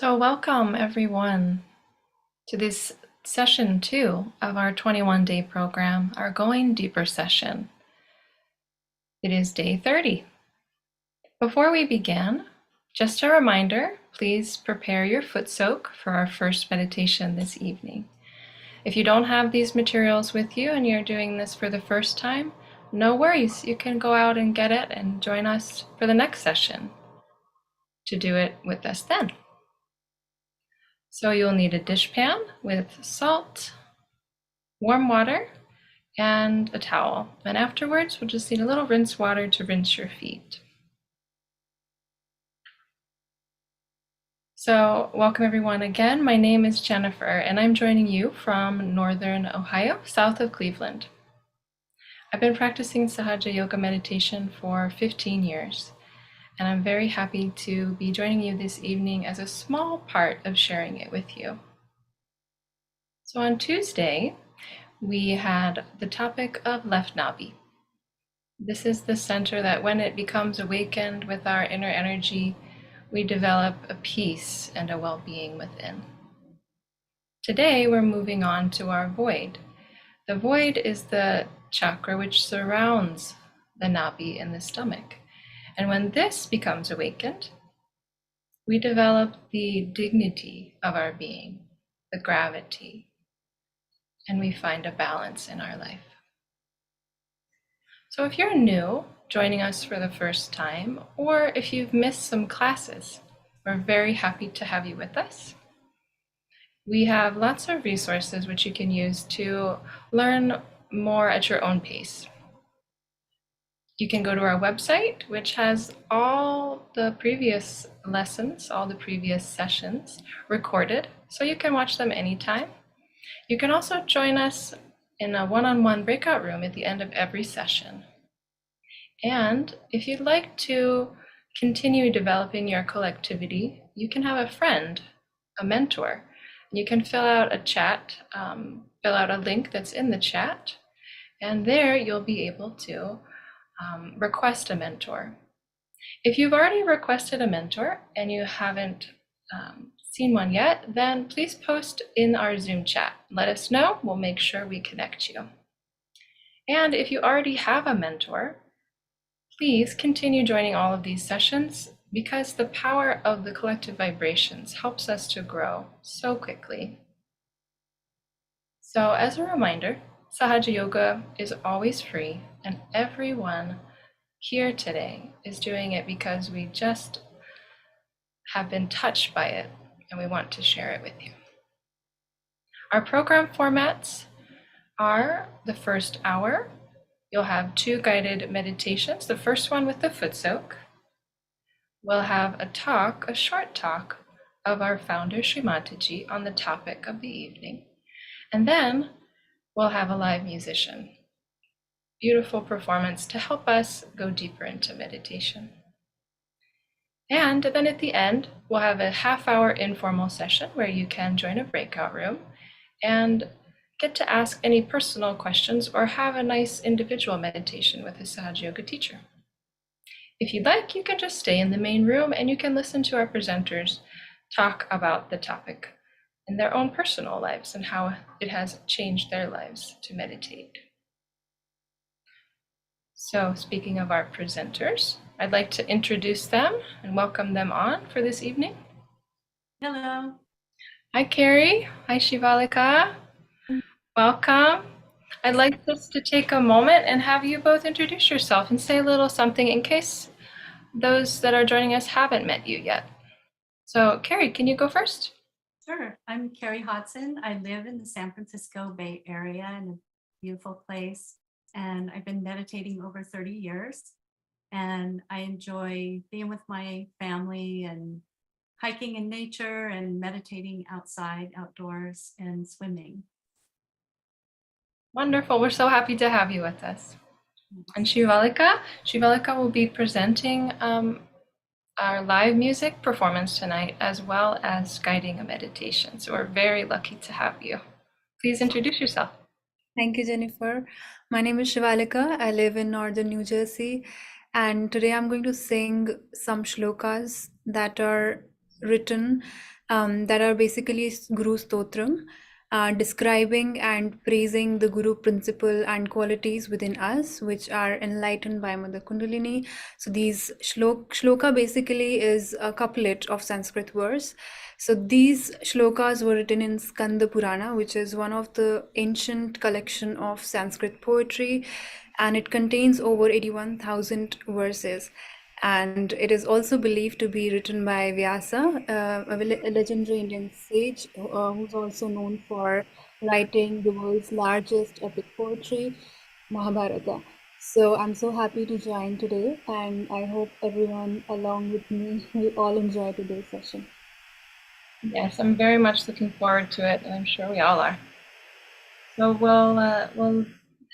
So welcome everyone to this session 2 of our 21-day program, our Going Deeper session. It is day 30. Before we begin, just a reminder, please prepare your foot soak for our first meditation this evening. If you don't have these materials with you and you're doing this for the first time, no worries, you can go out and get it and join us for the next session to do it with us then. So you'll need a dishpan with salt, warm water, and a towel. And afterwards, we'll just need a little rinse water to rinse your feet. So welcome everyone again. My name is Jennifer, and I'm joining you from Northern Ohio, south of Cleveland. I've been practicing Sahaja Yoga meditation for 15 years. And I'm very happy to be joining you this evening as a small part of sharing it with you. So on Tuesday, we had the topic of left nabi. This is the center that when it becomes awakened with our inner energy, we develop a peace and a well-being within. Today, we're moving on to our void. The void is the chakra which surrounds the nabi in the stomach. And when this becomes awakened, we develop the dignity of our being, the gravity, and we find a balance in our life. So if you're new, joining us for the first time, or if you've missed some classes, we're very happy to have you with us. We have lots of resources which you can use to learn more at your own pace. You can go to our website, which has all the previous lessons, all the previous sessions recorded, so you can watch them anytime. You can also join us in a one-on-one breakout room at the end of every session. And if you'd like to continue developing your collectivity, you can have a friend, a mentor. You can fill out a link that's in the chat, and there you'll be able to request a mentor. If you've already requested a mentor and you haven't seen one yet, then please post in our Zoom chat. Let us know, we'll make sure we connect you. And if you already have a mentor, please continue joining all of these sessions because the power of the collective vibrations helps us to grow so quickly. So as a reminder, Sahaja Yoga is always free, and everyone here today is doing it because we just have been touched by it, and we want to share it with you. Our program formats are the first hour. You'll have 2 guided meditations, the first one with the foot soak. We'll have a short talk of our founder, Shri Mataji, on the topic of the evening. And then we'll have a live musician. Beautiful performance to help us go deeper into meditation. And then at the end, we'll have a half-hour informal session where you can join a breakout room and get to ask any personal questions or have a nice individual meditation with a Sahaja Yoga teacher. If you'd like, you can just stay in the main room and you can listen to our presenters talk about the topic in their own personal lives and how it has changed their lives to meditate. So speaking of our presenters, I'd like to introduce them and welcome them on for this evening. Hello. Hi, Kerry. Hi, Shivalika. Welcome. I'd like just to take a moment and have you both introduce yourself and say a little something in case those that are joining us haven't met you yet. So, Kerry, can you go first? Sure. I'm Kerry Hodson. I live in the San Francisco Bay Area in a beautiful place, and I've been meditating over 30 years. And I enjoy being with my family and hiking in nature and meditating outside, outdoors, and swimming. Wonderful. We're so happy to have you with us. And Shivalika will be presenting our live music performance tonight, as well as guiding a meditation. So we're very lucky to have you. Please introduce yourself. Thank you, Jennifer. My name is Shivalika. I live in northern New Jersey, and today I'm going to sing some shlokas that are written that are basically Guru Stotram, describing and praising the Guru principle and qualities within us, which are enlightened by Mother Kundalini. So these shloka basically is a couplet of Sanskrit verse. So these shlokas were written in Skanda Purana, which is one of the ancient collection of Sanskrit poetry, and it contains over 81,000 verses. And it is also believed to be written by Vyasa, a legendary Indian sage who's also known for writing the world's largest epic poetry, Mahabharata. So I'm so happy to join today, and I hope everyone along with me will all enjoy today's session. Yes, I'm very much looking forward to it, and I'm sure we all are. So we'll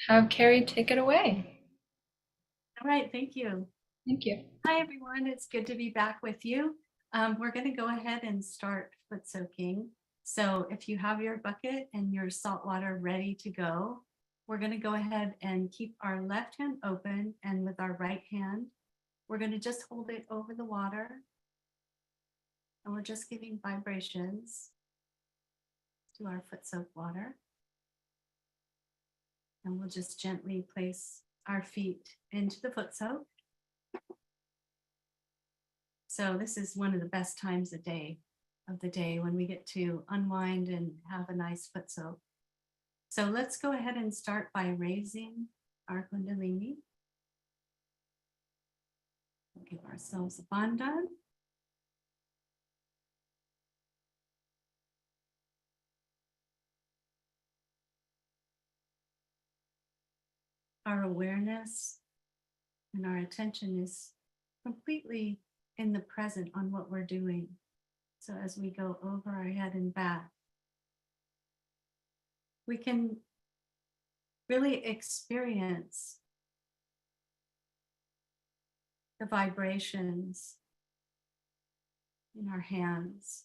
have Kerry take it away. All right, thank you. Thank you. Hi, everyone. It's good to be back with you. We're going to go ahead and start foot soaking. So if you have your bucket and your salt water ready to go, we're going to go ahead and keep our left hand open, and with our right hand, we're going to just hold it over the water, and we're just giving vibrations to our foot soak water. And we'll just gently place our feet into the foot soak. So this is one of the best times of the day when we get to unwind and have a nice foot soak. So let's go ahead and start by raising our Kundalini. We'll give ourselves a bandhan. Our awareness and our attention is completely in the present on what we're doing. So as we go over our head and back, we can really experience the vibrations in our hands.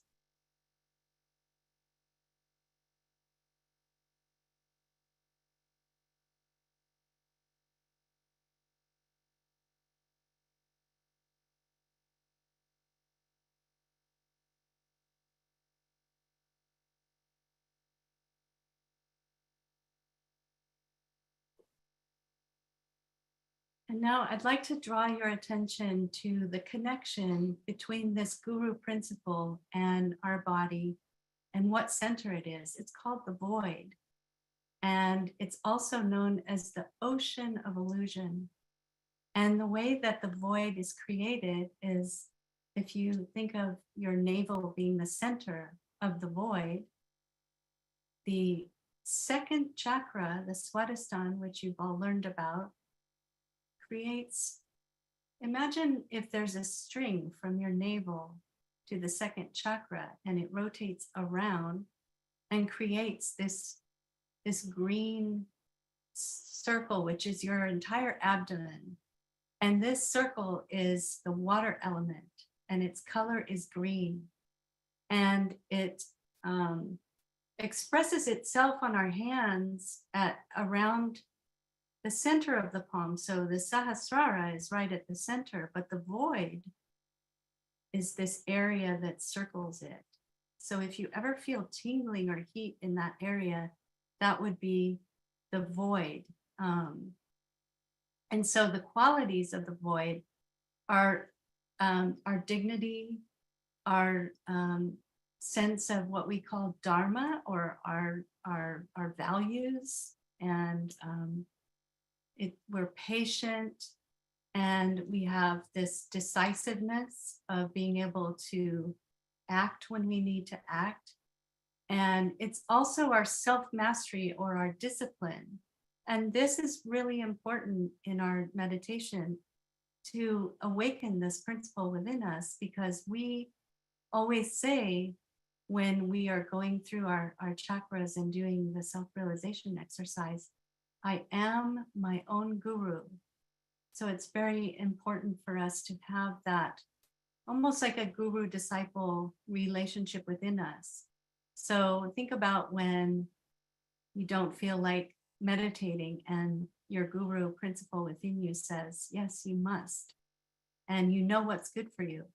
And now I'd like to draw your attention to the connection between this guru principle and our body and what center it is. It's called the void. And it's also known as the ocean of illusion. And the way that the void is created is, if you think of your navel being the center of the void, the second chakra, the Swadhisthana, which you've all learned about, creates, imagine if there's a string from your navel to the second chakra and it rotates around and creates this green circle, which is your entire abdomen. And this circle is the water element, and its color is green. And it expresses itself on our hands at around the center of the palm. So the Sahasrara is right at the center, but the void is this area that circles it. So if you ever feel tingling or heat in that area, that would be the void. And so the qualities of the void are our dignity, our sense of what we call dharma, or our values, and we're patient, and we have this decisiveness of being able to act when we need to act. And it's also our self-mastery or our discipline. And this is really important in our meditation to awaken this principle within us, because we always say, when we are going through our chakras and doing the self-realization exercise, I am my own guru. So it's very important for us to have that almost like a guru-disciple relationship within us. So think about when you don't feel like meditating and your guru principle within you says, yes, you must. And you know what's good for you.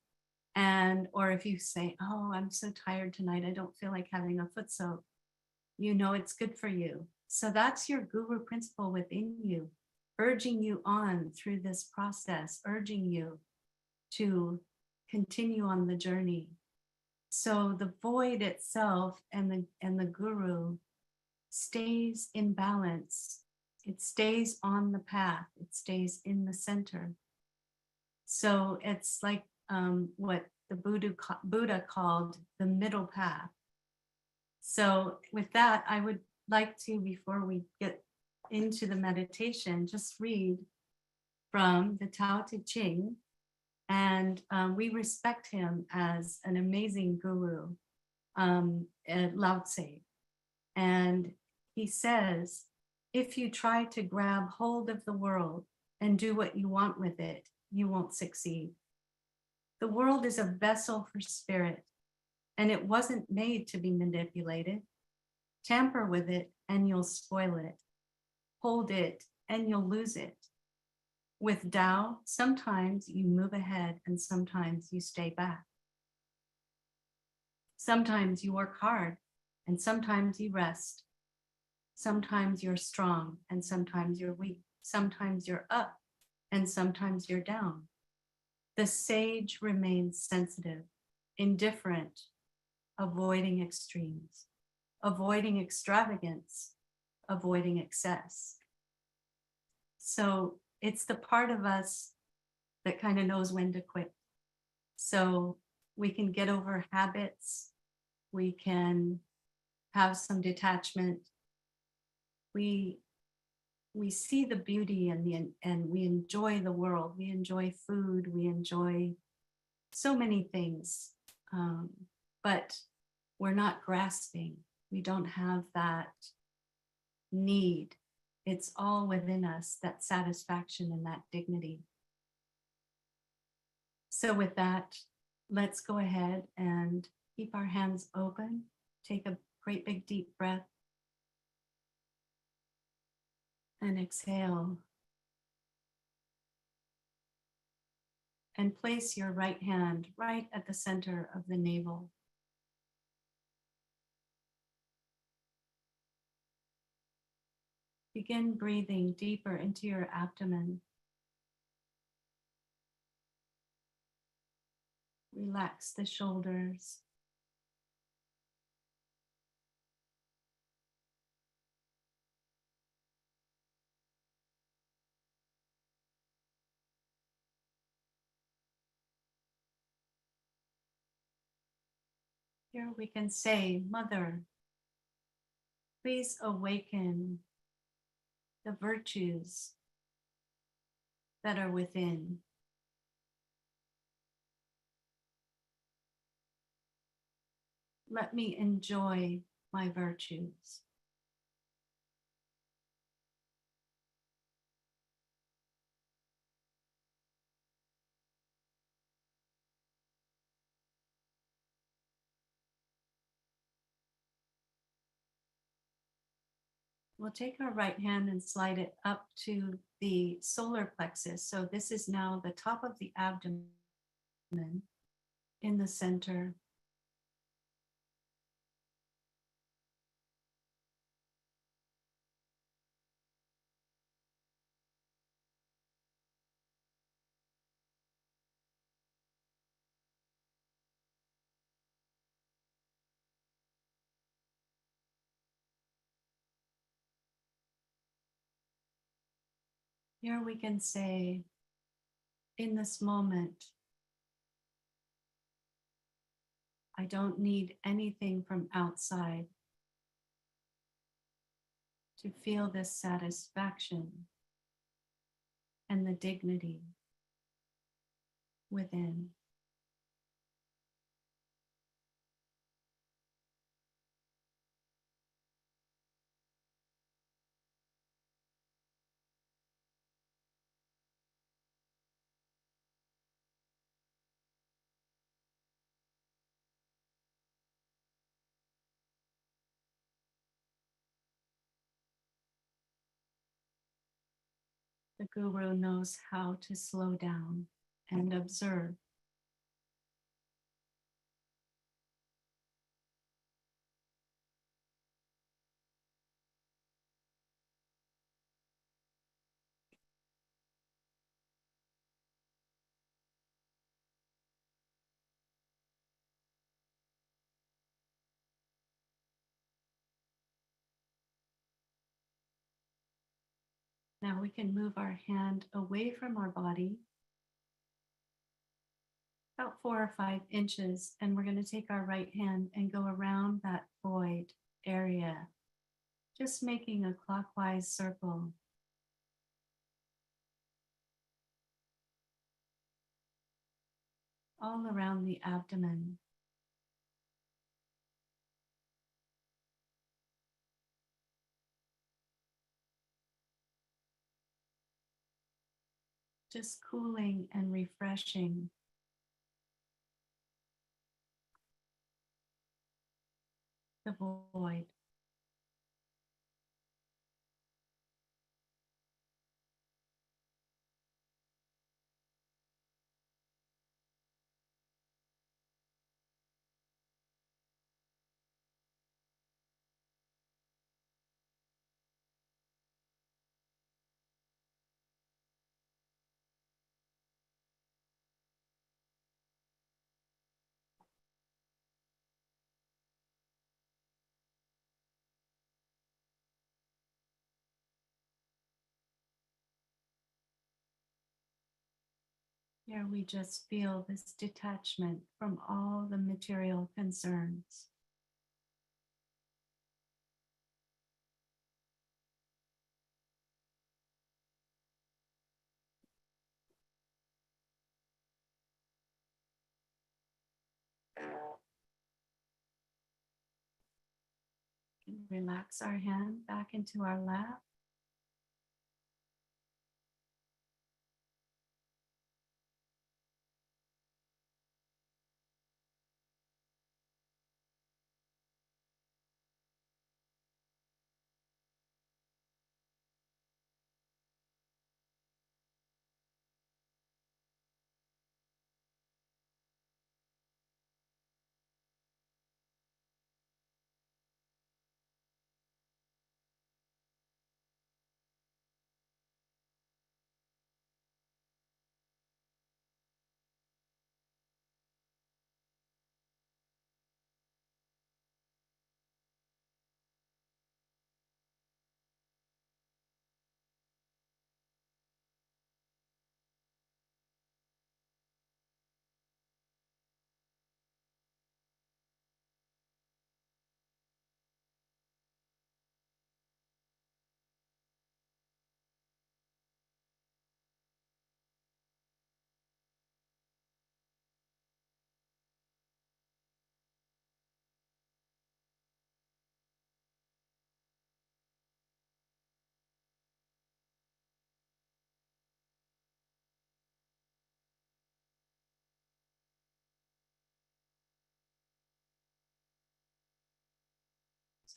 And, or if you say, oh, I'm so tired tonight, I don't feel like having a foot soak, you know it's good for you. So that's your guru principle within you, urging you on through this process, urging you to continue on the journey. So the void itself and the guru stays in balance. It stays on the path. It stays in the center. So it's like what the Buddha called the middle path. So with that, I would like to, before we get into the meditation, just read from the Tao Te Ching. And we respect him as an amazing guru, Lao Tse. And he says, if you try to grab hold of the world and do what you want with it, you won't succeed. The world is a vessel for spirit, and it wasn't made to be manipulated. Tamper with it and you'll spoil it. Hold it and you'll lose it. With Tao, sometimes you move ahead and sometimes you stay back. Sometimes you work hard and sometimes you rest. Sometimes you're strong and sometimes you're weak. Sometimes you're up and sometimes you're down. The sage remains sensitive, indifferent, avoiding extremes, avoiding extravagance, avoiding excess. So it's the part of us that kind of knows when to quit. So we can get over habits. We can have some detachment. We see the beauty and we enjoy the world. We enjoy food. We enjoy so many things, but we're not grasping. We don't have that need. It's all within us, that satisfaction and that dignity. So with that, let's go ahead and keep our hands open. Take a great big deep breath. And exhale. And place your right hand right at the center of the navel. Begin breathing deeper into your abdomen. Relax the shoulders. Here we can say, Mother, please awaken the virtues that are within. Let me enjoy my virtues. We'll take our right hand and slide it up to the solar plexus. So this is now the top of the abdomen in the center. Here we can say, in this moment, I don't need anything from outside to feel this satisfaction and the dignity within. The guru knows how to slow down and observe. Now we can move our hand away from our body about 4 or 5 inches, and we're going to take our right hand and go around that void area, just making a clockwise circle. All around the abdomen. Just cooling and refreshing. The void. Here we just feel this detachment from all the material concerns. Relax our hand back into our lap.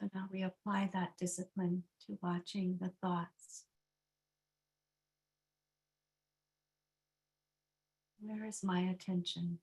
So now we apply that discipline to watching the thoughts. Where is my attention?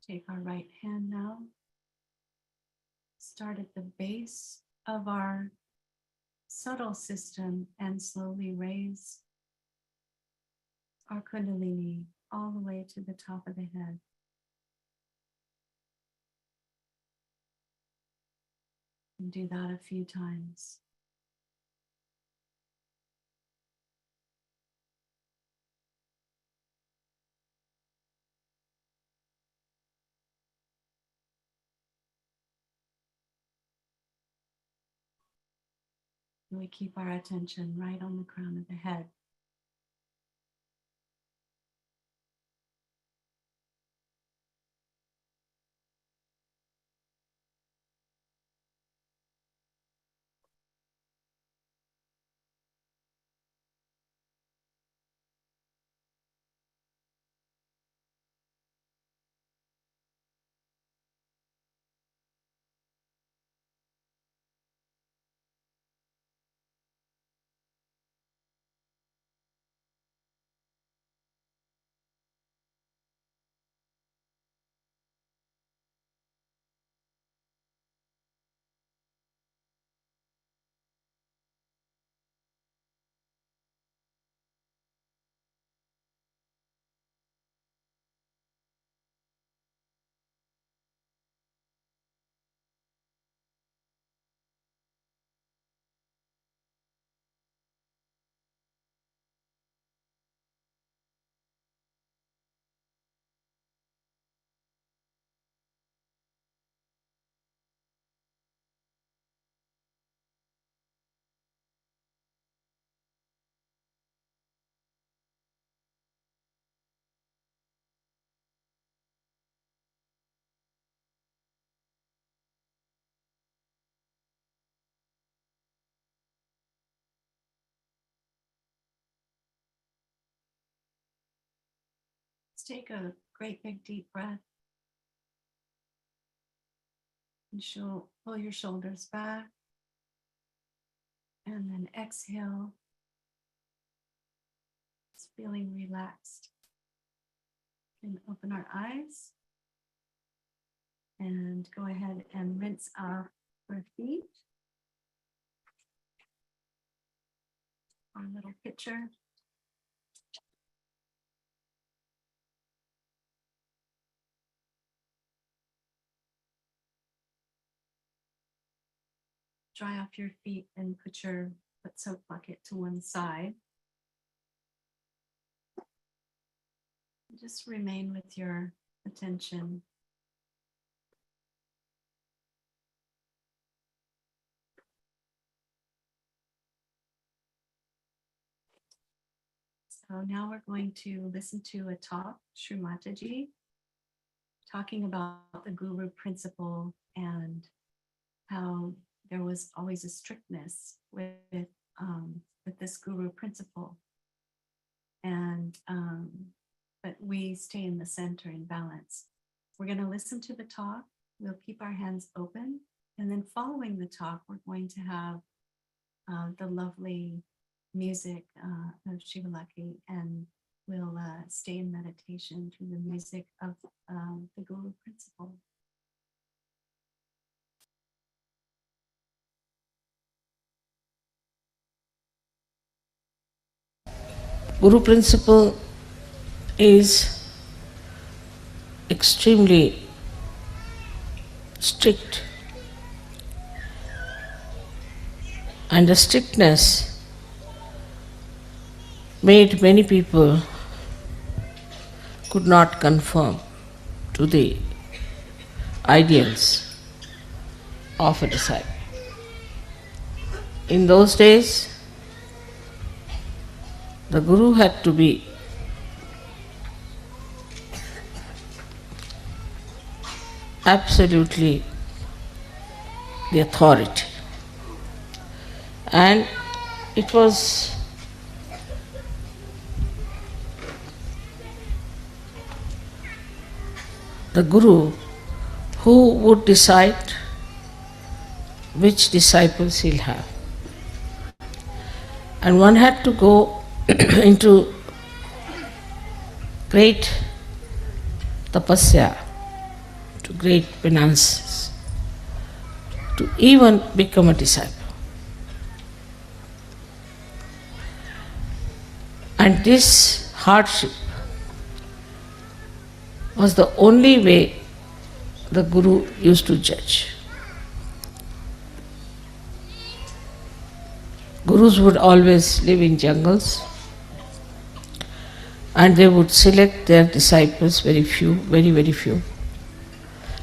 Take our right hand now. Start at the base of our subtle system and slowly raise our Kundalini all the way to the top of the head. And do that a few times. And we keep our attention right on the crown of the head. Just take a great big deep breath and pull your shoulders back. And then exhale, just feeling relaxed. And open our eyes and go ahead and rinse off our feet. Our little pitcher. Dry off your feet and put your foot soak bucket to one side. Just remain with your attention. So now we're going to listen to a talk, Shri Mataji, talking about the Guru principle and how there was always a strictness with this Guru principle. And but we stay in the center in balance. We're going to listen to the talk. We'll keep our hands open. And then following the talk, we're going to have the lovely music of Shivalika, and we'll stay in meditation through the music of the Guru principle. Guru principle is extremely strict, and the strictness made many people could not conform to the ideals of a disciple. In those days, the Guru had to be absolutely the authority, and it was the Guru who would decide which disciples he'll have. And one had to go into great tapasya, to great penances, to even become a disciple. And this hardship was the only way the Guru used to judge. Gurus would always live in jungles, and they would select their disciples, very few, very, very few.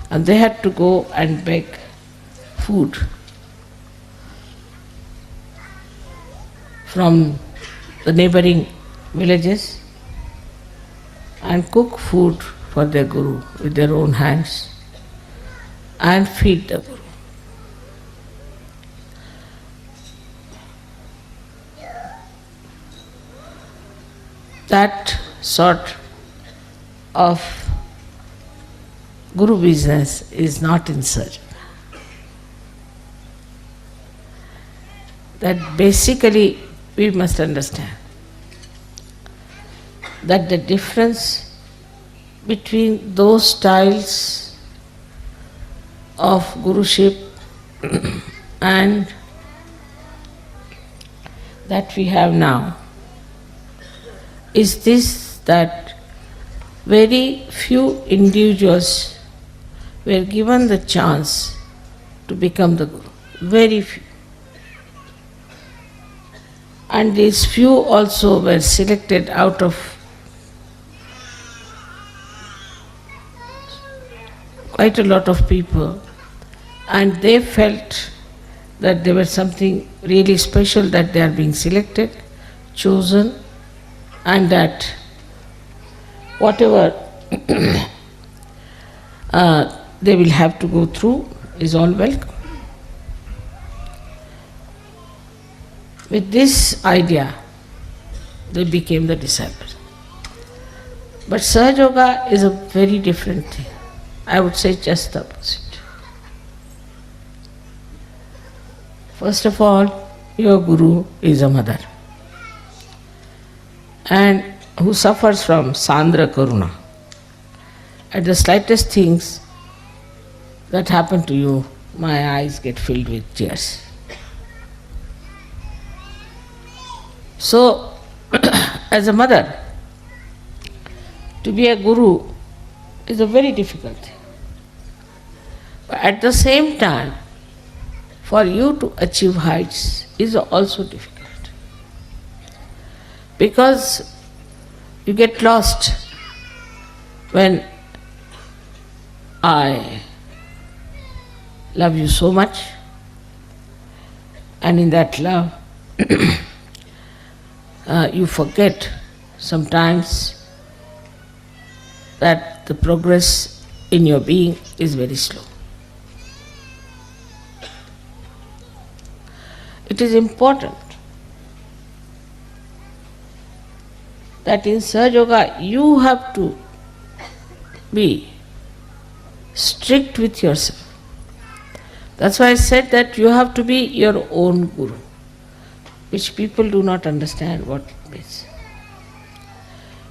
And they had to go and beg food from the neighboring villages and cook food for their Guru with their own hands and feed the Guru. That sort of Guru business is not in search. That basically we must understand that the difference between those styles of Guruship and that we have now is this, that very few individuals were given the chance to become the Guru. Very few. And these few also were selected out of quite a lot of people, and they felt that there was something really special, that they are being selected, chosen, and that whatever they will have to go through is all welcome. With this idea, they became the disciples. But Sahaja Yoga is a very different thing. I would say just the opposite. First of all, your Guru is a mother, and who suffers from Sandra Karuna. At the slightest things that happen to you, my eyes get filled with tears. So, as a mother, to be a guru is a very difficult thing. But at the same time, for you to achieve heights is also difficult. Because you get lost when I love you so much, and in that love, you forget sometimes that the progress in your being is very slow. It is important that in Sahaja Yoga you have to be strict with yourself. That's why I said that you have to be your own guru, which people do not understand what it means.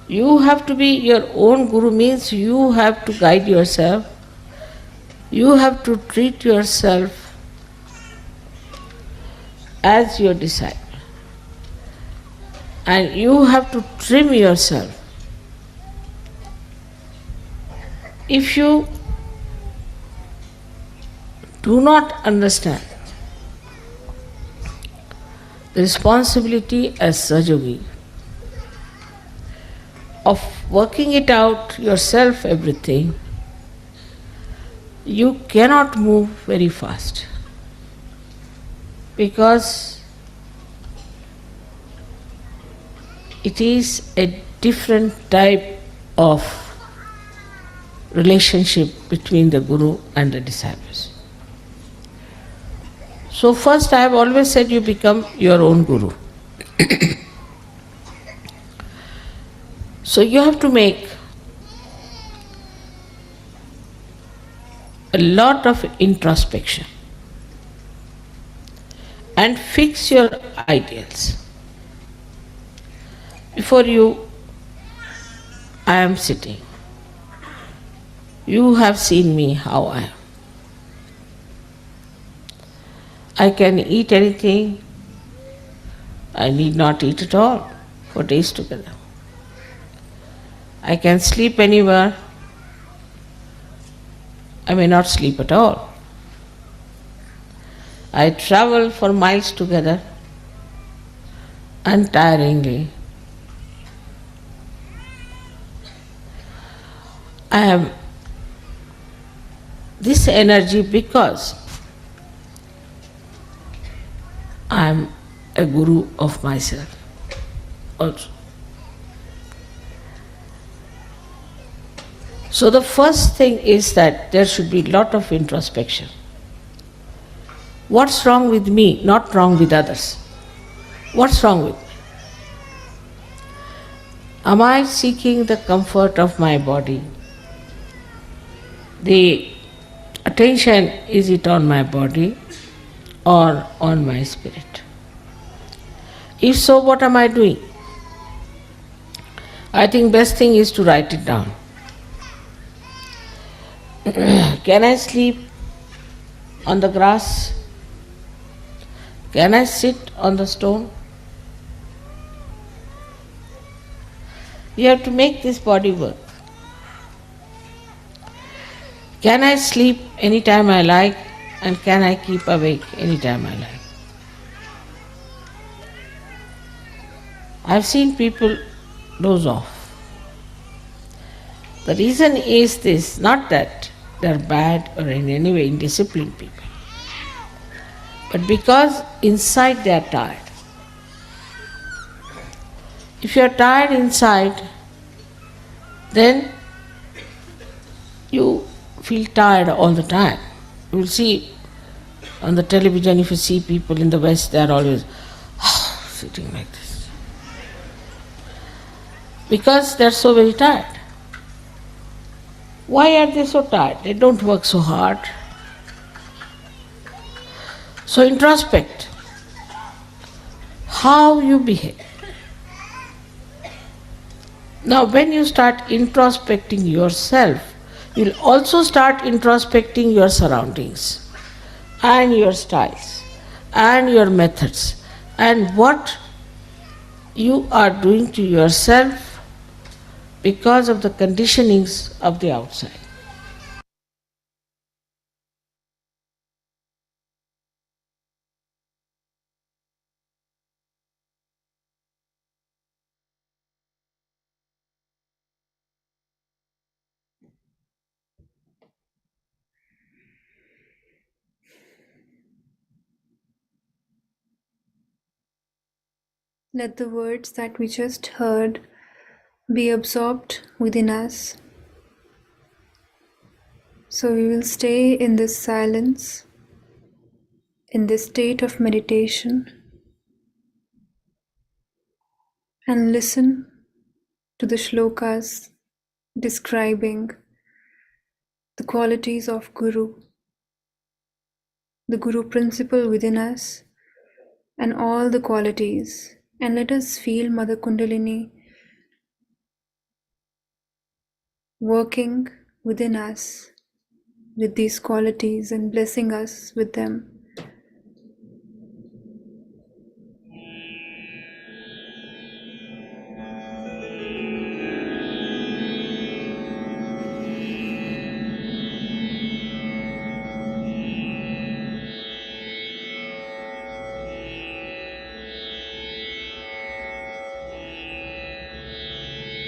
You have to be your own guru means you have to guide yourself, you have to treat yourself as your disciple, and you have to trim yourself. If you do not understand the responsibility as Sahaja Yogi of working it out yourself, everything, you cannot move very fast, because it is a different type of relationship between the Guru and the disciples. So first, I have always said you become your own Guru. So you have to make a lot of introspection and fix your ideals. Before you, I am sitting. You have seen me how I am. I can eat anything. I need not eat at all for days together. I can sleep anywhere. I may not sleep at all. I travel for miles together untiringly. I have this energy because I am a guru of myself also. So the first thing is that there should be a lot of introspection. What's wrong with me, not wrong with others? What's wrong with me? Am I seeking the comfort of my body? The attention, is it on my body or on my spirit? If so, what am I doing? I think best thing is to write it down. Can I sleep on the grass? Can I sit on the stone? You have to make this body work. Can I sleep anytime I like, and can I keep awake anytime I like? I've seen people doze off. The reason is this, not that they're bad or in any way indisciplined people, but because inside they are tired. If you are tired inside, then you feel tired all the time. You will see on the television, if you see people in the West, they are always sitting like this. Because they are so very tired. Why are they so tired? They don't work so hard. So introspect how you behave. Now, when you start introspecting yourself, you'll also start introspecting your surroundings and your styles and your methods and what you are doing to yourself because of the conditionings of the outside. Let the words that we just heard be absorbed within us. So we will stay in this silence, in this state of meditation, and listen to the shlokas describing the qualities of Guru, the Guru principle within us, and all the qualities. And let us feel Mother Kundalini working within us with these qualities and blessing us with them.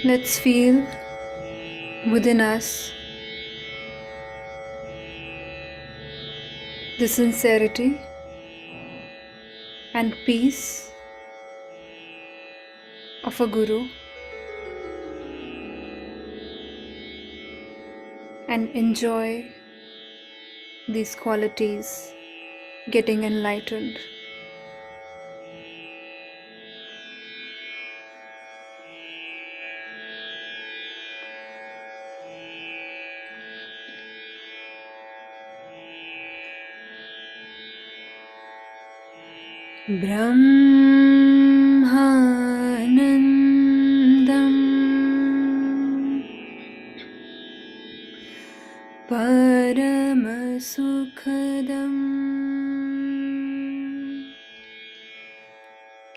Let's feel within us the sincerity and peace of a Guru, and enjoy these qualities getting enlightened. Brahmanandam Paramasukhadam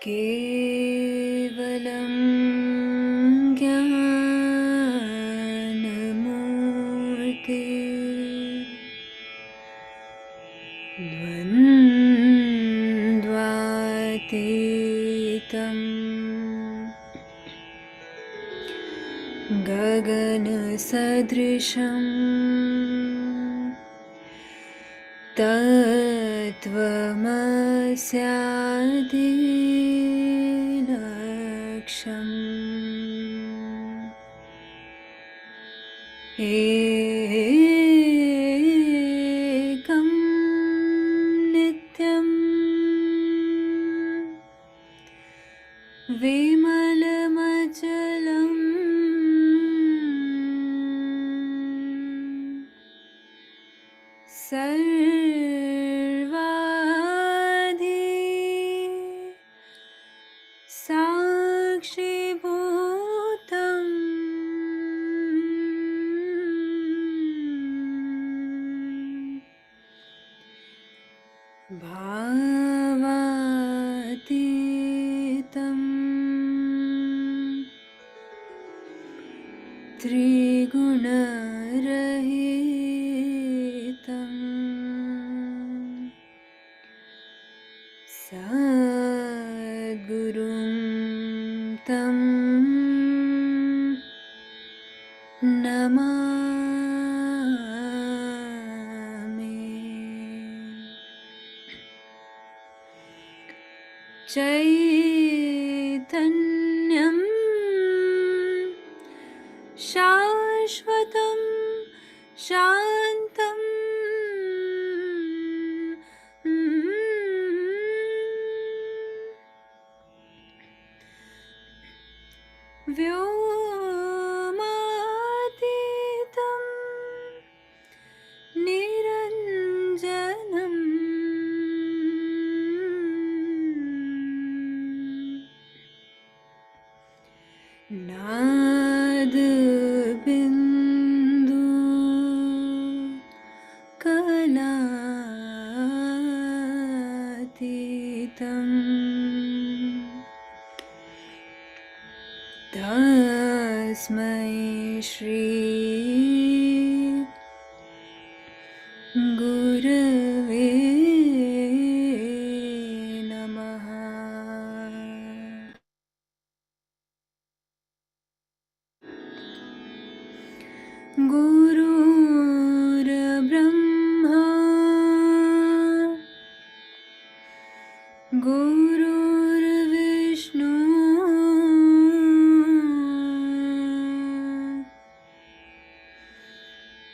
Kevalam Jnanamurti Dvandvatitam Gagana Sadrisham Tattvamasyadi Laksham Ekam Nityam Vimalamachalam Sarvadhi Sakshibhutam Bhavatitam Trigunarahitam Sadgurum Tam Namami Chaitanyam Shashvatam Shantam Vyomatitam Tasmai Shri Gurave Namaha. Gurur Brahma Gurur Vishnu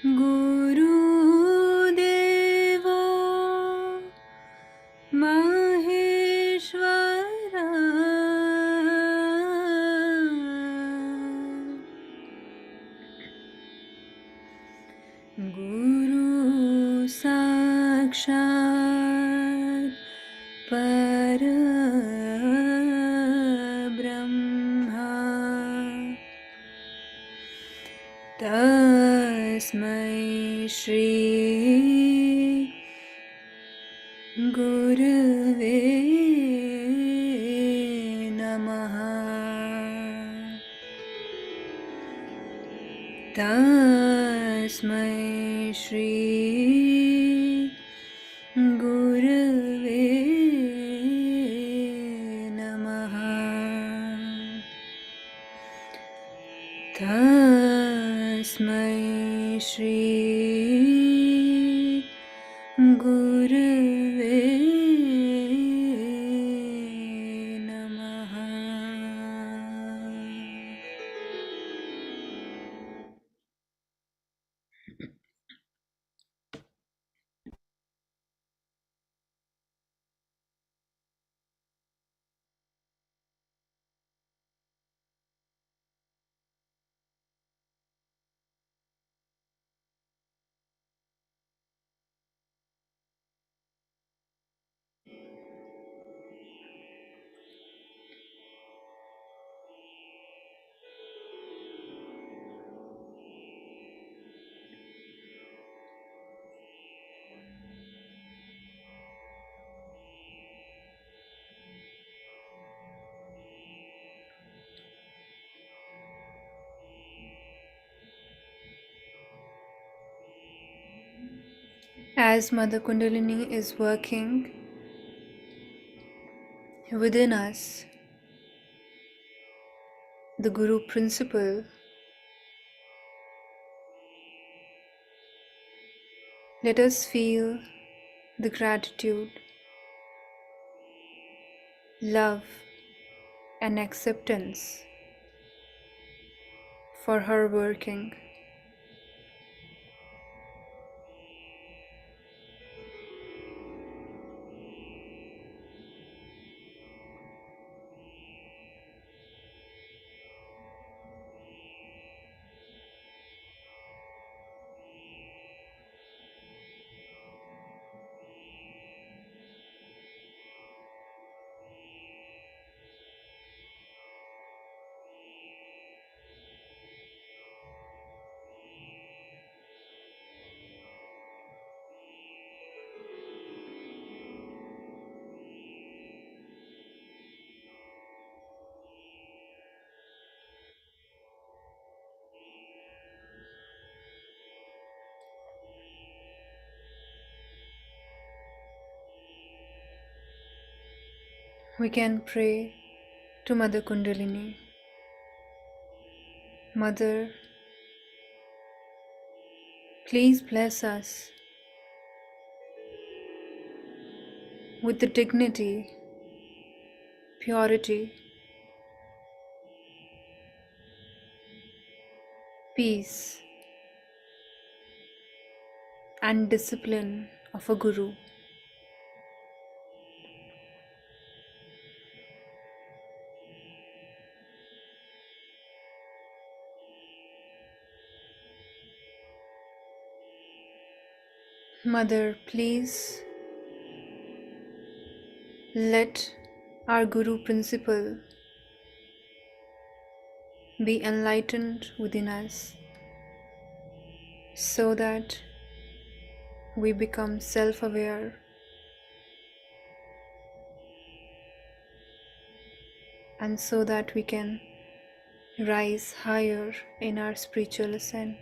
Guru Deva Maheshwara Guru Sakshat Parabrahma Tasmai Shri Gurave Namaha. Tasmai Shri Gurave Namaha. Tasmai Shri Gurave Namaha. As Mother Kundalini is working within us, the Guru principle, let us feel the gratitude, love, and acceptance for her working. We can pray to Mother Kundalini. Mother, please bless us with the dignity, purity, peace, and discipline of a Guru. Mother, please let our Guru principle be enlightened within us so that we become self-aware and so that we can rise higher in our spiritual ascent.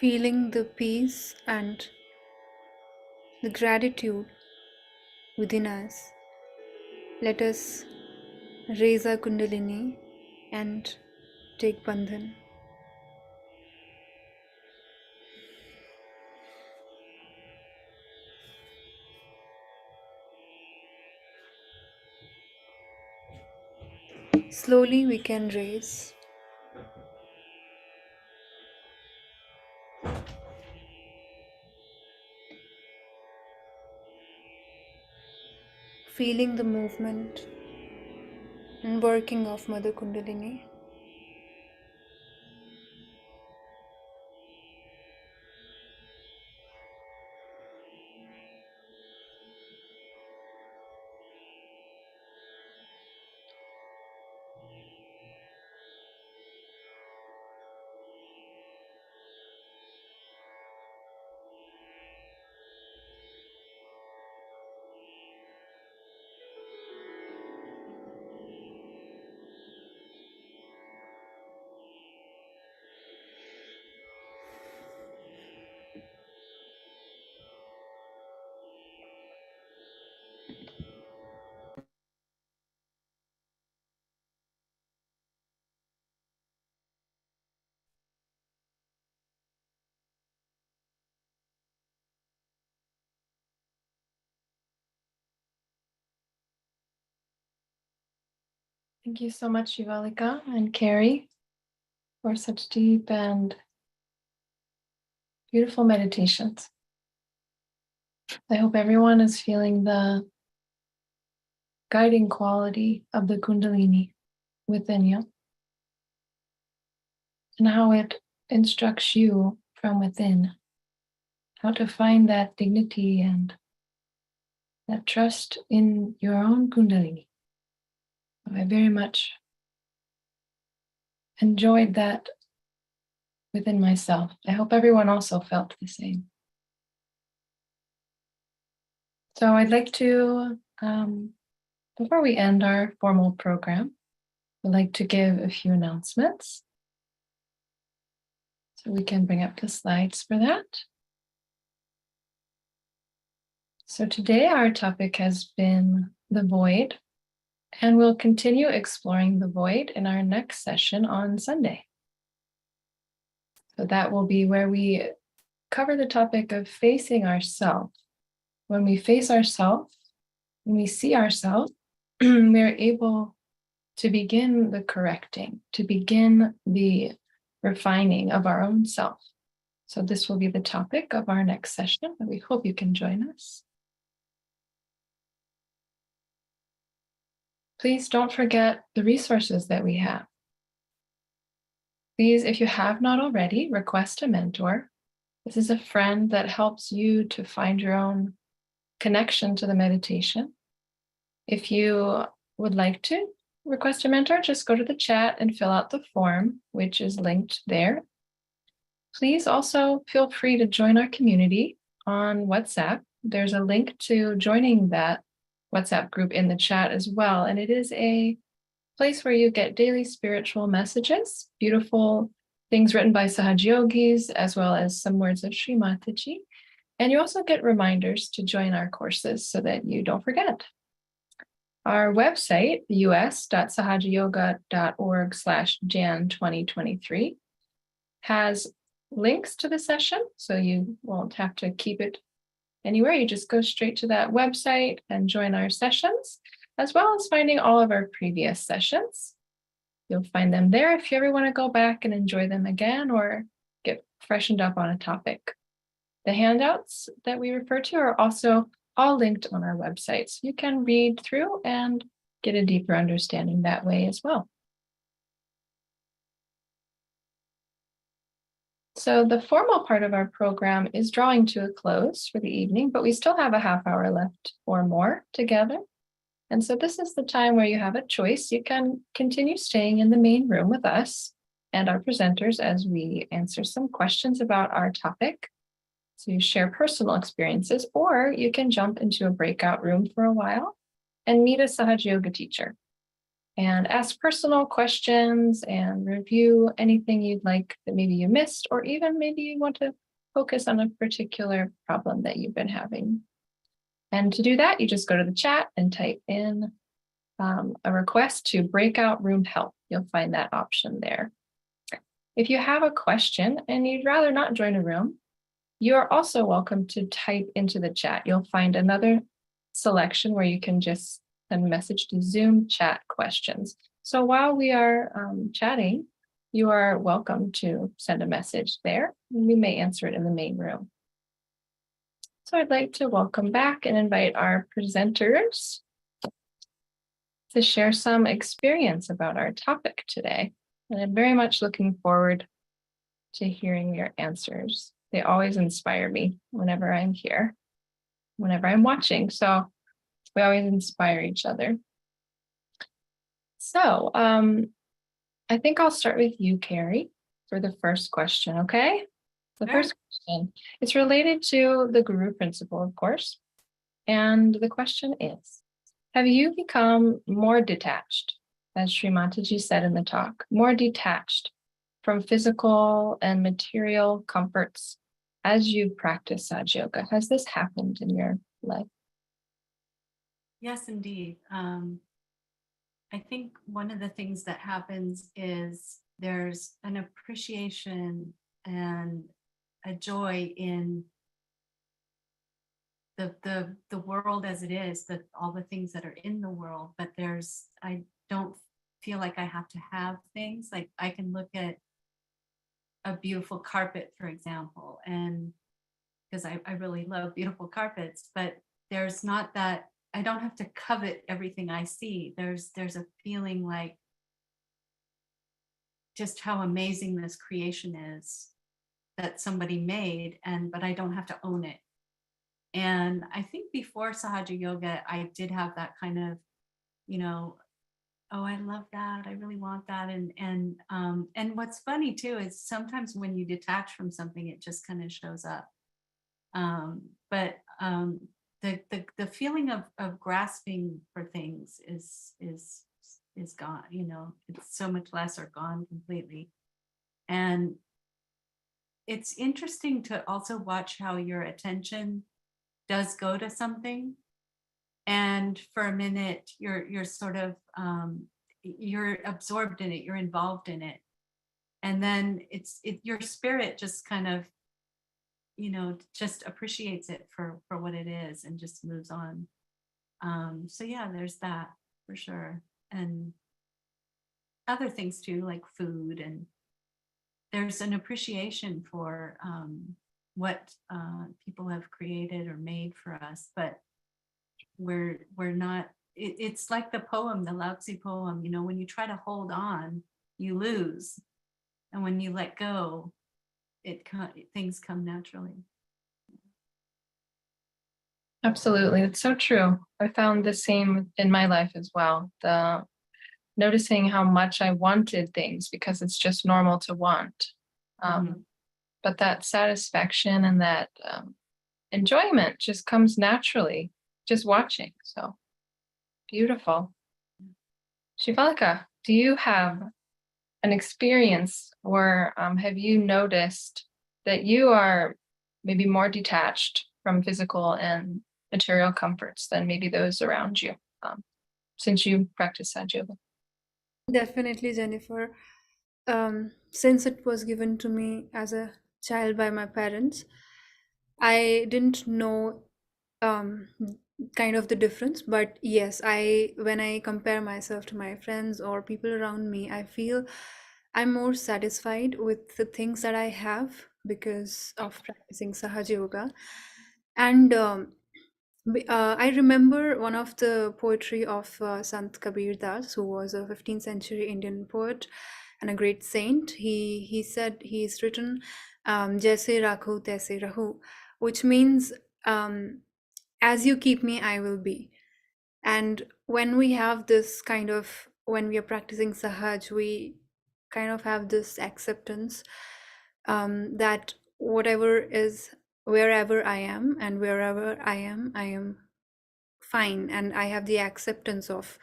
Feeling the peace and the gratitude within us, let us raise our Kundalini and take Bandhan. Slowly we can raise. Feeling the movement and working of Mother Kundalini. Thank you so much, Shivalika and Kerry, for such deep and beautiful meditations. I hope everyone is feeling the guiding quality of the Kundalini within you and how it instructs you from within, how to find that dignity and that trust in your own Kundalini. I very much enjoyed that within myself. I hope everyone also felt the same. So I'd like to, before we end our formal program, I'd like to give a few announcements. So we can bring up the slides for that. So today our topic has been the void, and we'll continue exploring the void in our next session on Sunday. So that will be where we cover the topic of facing ourselves. When we face ourselves, when we see ourselves, we're able to begin the correcting, to begin the refining of our own self. So this will be the topic of our next session, and we hope you can join us. Please don't forget the resources that we have. Please, if you have not already, request a mentor. This is a friend that helps you to find your own connection to the meditation. If you would like to request a mentor, just go to the chat and fill out the form, which is linked there. Please also feel free to join our community on WhatsApp. There's a link to joining that WhatsApp group in the chat as well. And it is a place where you get daily spiritual messages, beautiful things written by Sahaja Yogis, as well as some words of Shri Mataji. And you also get reminders to join our courses so that you don't forget. Our website, us.sahajayoga.org/Jan 2023, has links to the session, so you won't have to keep it anywhere. You just go straight to that website and join our sessions, as well as finding all of our previous sessions. You'll find them there if you ever want to go back and enjoy them again or get freshened up on a topic. The handouts that we refer to are also all linked on our website, so you can read through and get a deeper understanding that way as well. So the formal part of our program is drawing to a close for the evening, but we still have a half hour left or more together. And so this is the time where you have a choice. You can continue staying in the main room with us and our presenters as we answer some questions about our topic. So you share personal experiences, or you can jump into a breakout room for a while and meet a Sahaja Yoga teacher and ask personal questions and review anything you'd like that maybe you missed, or even maybe you want to focus on a particular problem that you've been having. And to do that, you just go to the chat and type in a request to breakout room help. You'll find that option there. If you have a question and you'd rather not join a room, you are also welcome to type into the chat. You'll find another selection where you can just send a message to Zoom chat questions. So while we are chatting, you are welcome to send a message there, and we may answer it in the main room. So I'd like to welcome back and invite our presenters to share some experience about our topic today. And I'm very much looking forward to hearing your answers. They always inspire me whenever I'm here, whenever I'm watching. So we always inspire each other. So I think I'll start with you, Kerry, for the first question, okay? The first question, it's related to the Guru principle, of course. And the question is, have you become more detached, as Shri Mataji said in the talk, more detached from physical and material comforts as you practice Sahaja Yoga? Has this happened in your life? Yes, indeed. I think one of the things that happens is there's an appreciation and a joy in the world as it is, all the things that are in the world, but I don't feel like I have to have things. Like I can look at a beautiful carpet, for example, and because I really love beautiful carpets, but there's not that, I don't have to covet everything I see. There's a feeling like just how amazing this creation is that somebody made, but I don't have to own it. And I think before Sahaja Yoga, I did have that kind of, oh, I love that. I really want that. And what's funny too is sometimes when you detach from something, it just kind of shows up. But the feeling of grasping for things is gone. It's so much less or gone completely. And it's interesting to also watch how your attention does go to something, and for a minute you're sort of you're absorbed in it, you're involved in it, and then your spirit just kind of just appreciates it for what it is and just moves on. So yeah, there's that for sure, and other things too, like food, and there's an appreciation for what people have created or made for us, but we're not, it's like the poem, the Lao Tzu poem, when you try to hold on, you lose, and when you let go, things come naturally. Absolutely. It's so true. I found the same in my life as well. The noticing how much I wanted things because it's just normal to want. But that satisfaction and that enjoyment just comes naturally, just watching. So beautiful. Shivalika, do you have an experience or have you noticed that you are maybe more detached from physical and material comforts than maybe those around you? since you practice Sahaja Yoga? Definitely, Jennifer. Since it was given to me as a child by my parents, I didn't know um, kind of the difference. But yes, when I compare myself to my friends or people around me, I feel I'm more satisfied with the things that I have because of practicing Sahaja Yoga. And I remember one of the poetry of Sant Kabir Das, who was a 15th century Indian poet and a great saint. He said he's written "Jaise rakho taise rahu," which means "As you keep me, I will be." And when we have this kind of when we are practicing Sahaj, we kind of have this acceptance that whatever is wherever I am and wherever I am fine, and I have the acceptance of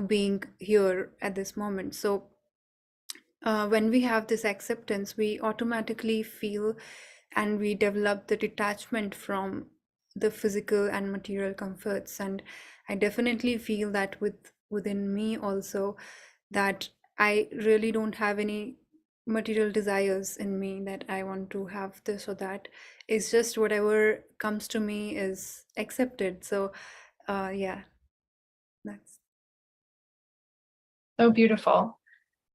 being here at this moment. So when we have this acceptance, we automatically feel and we develop the detachment from the physical and material comforts. And I definitely feel that within me also, that I really don't have any material desires in me that I want to have this or that. It's just whatever comes to me is accepted. So yeah, that's So beautiful.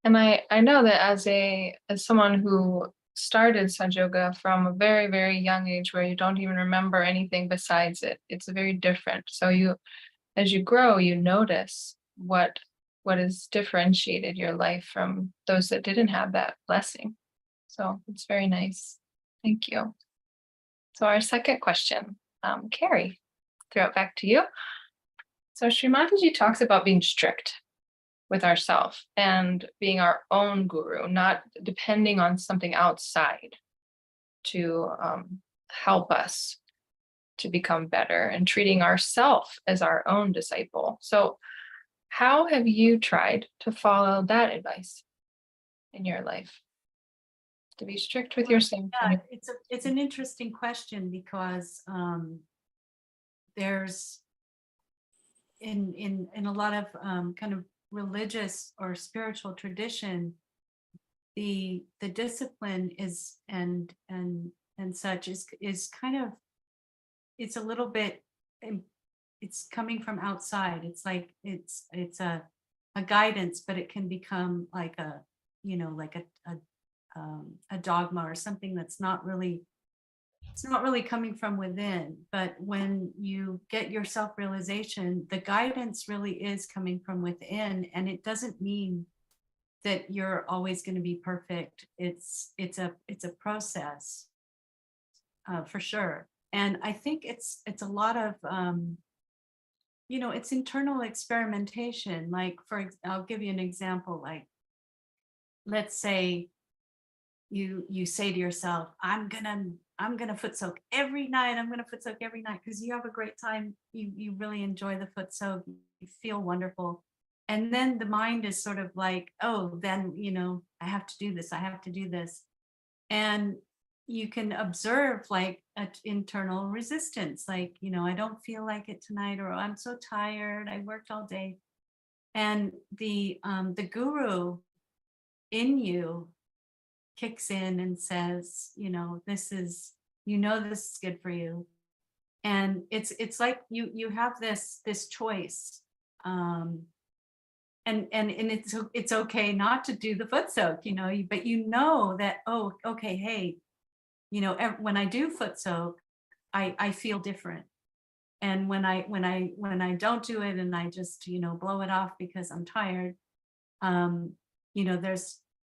And I know that as someone who started Sahaja Yoga from a very, very young age where you don't even remember anything besides it, it's very different. So as you grow, you notice what has differentiated your life from those that didn't have that blessing. So it's very nice. Thank you. So our second question, Kerry, throw it back to you. So Shri Mataji talks about being strict with ourselves and being our own guru, not depending on something outside to help us to become better, and treating ourselves as our own disciple. So how have you tried to follow that advice in your life? To be strict with yourself? Yeah, it's an interesting question because there's in a lot of kind of religious or spiritual tradition, the discipline is and such is kind of, it's a little bit, it's coming from outside. It's like it's a guidance, but it can become like a like a dogma or something that's not really, it's not really coming from within. But when you get your self-realization, the guidance really is coming from within, and it doesn't mean that you're always going to be perfect. It's a process, for sure. And I think it's a lot of it's internal experimentation. Like I'll give you an example. Like, let's say you say to yourself, I'm gonna foot soak every night. I'm gonna foot soak every night because you have a great time. You really enjoy the foot soak. You feel wonderful. And then the mind is sort of like, oh, then I have to do this. I have to do this. And you can observe like an internal resistance, like, I don't feel like it tonight, or I'm so tired. I worked all day. And the guru in you kicks in and says, this is, this is good for you. And it's like you have this choice. And it's okay not to do the foot soak, but that, oh, okay, hey, when I do foot soak, I feel different. And when I don't do it and I just, blow it off because I'm tired,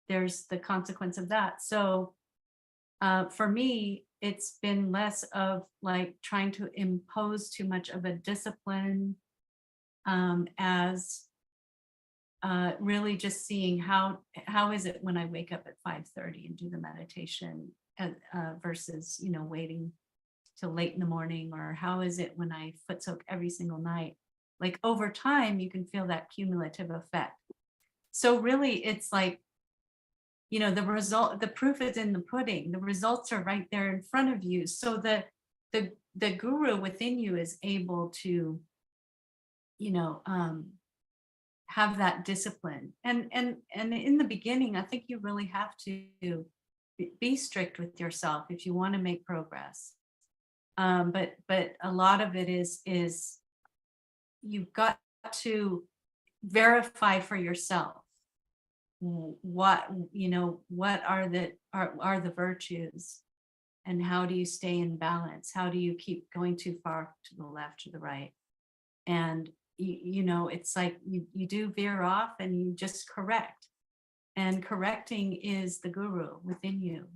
there's the consequence of that. So for me, it's been less of like trying to impose too much of a discipline, as really just seeing how is it when I wake up at 5:30 and do the meditation, versus waiting till late in the morning, or how is it when I foot soak every single night. Like over time you can feel that cumulative effect. So really it's like, the proof is in the pudding. The results are right there in front of you. So the guru within you is able to have that discipline. And in the beginning, I think you really have to be strict with yourself if you want to make progress. But a lot of it is you've got to verify for yourself what are the virtues, and how do you stay in balance? How do you keep going too far to the left or the right? And it's like you do veer off and you just correct, and correcting is the guru within you.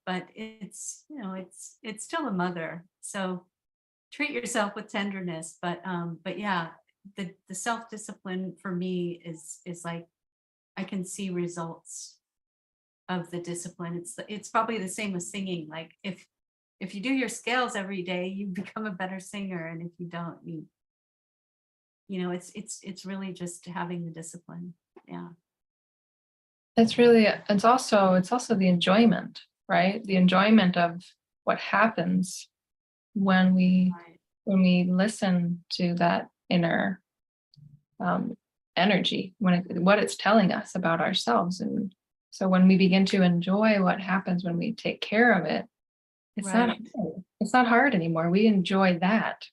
But it's still a mother, so treat yourself with tenderness. But yeah, the self-discipline for me is like I can see results of the discipline. It's probably the same with singing. Like if you do your scales every day, you become a better singer, and if you don't, it's really just having the discipline. Yeah. It's also the enjoyment, right? The enjoyment of what happens when we listen to that inner energy, what it's telling us about ourselves. And so when we begin to enjoy what happens when we take care of it, it's not hard anymore. We enjoy that.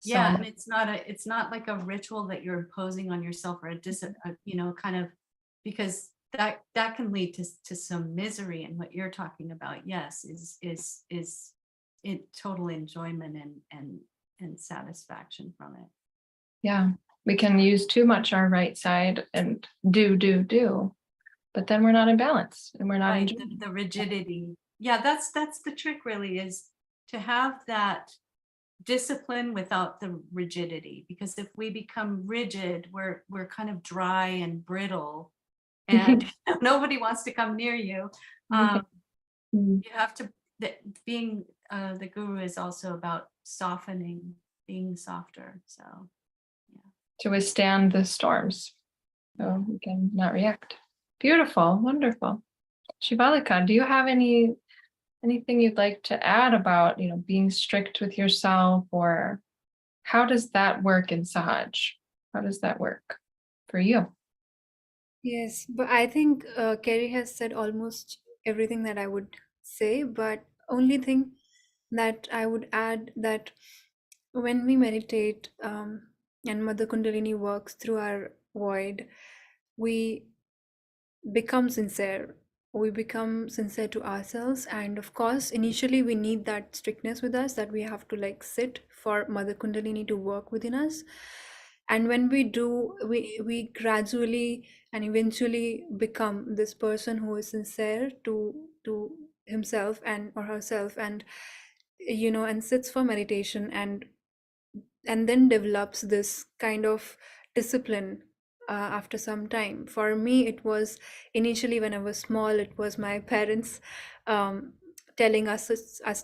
Yeah, and it's not like a ritual that you're imposing on yourself, or kind of, because that can lead to some misery. And what you're talking about, yes, is total enjoyment and satisfaction from it. Yeah, we can use too much our right side and do, but then we're not in balance and we're not enjoying the rigidity. Yeah, that's the trick, really, is to have that discipline without the rigidity. Because if we become rigid, we're kind of dry and brittle, and nobody wants to come near you. You have to, being the guru is also about softening, being softer. So yeah, to withstand the storms, so we can not react. Beautiful, wonderful. Shivalika, do you have anything you'd like to add about being strict with yourself, or how does that work in Sahaj? How does that work for you? Yes, but I think Kerry has said almost everything that I would say, but only thing that I would add, that when we meditate and Mother Kundalini works through our void, we become sincere. We become sincere to ourselves, and of course, initially we need that strictness with us, that we have to like sit for Mother Kundalini to work within us. And when we do, we gradually and eventually become this person who is sincere to himself and or herself, and and sits for meditation, and then develops this kind of discipline after some time. For me, it was initially when I was small, it was my parents telling us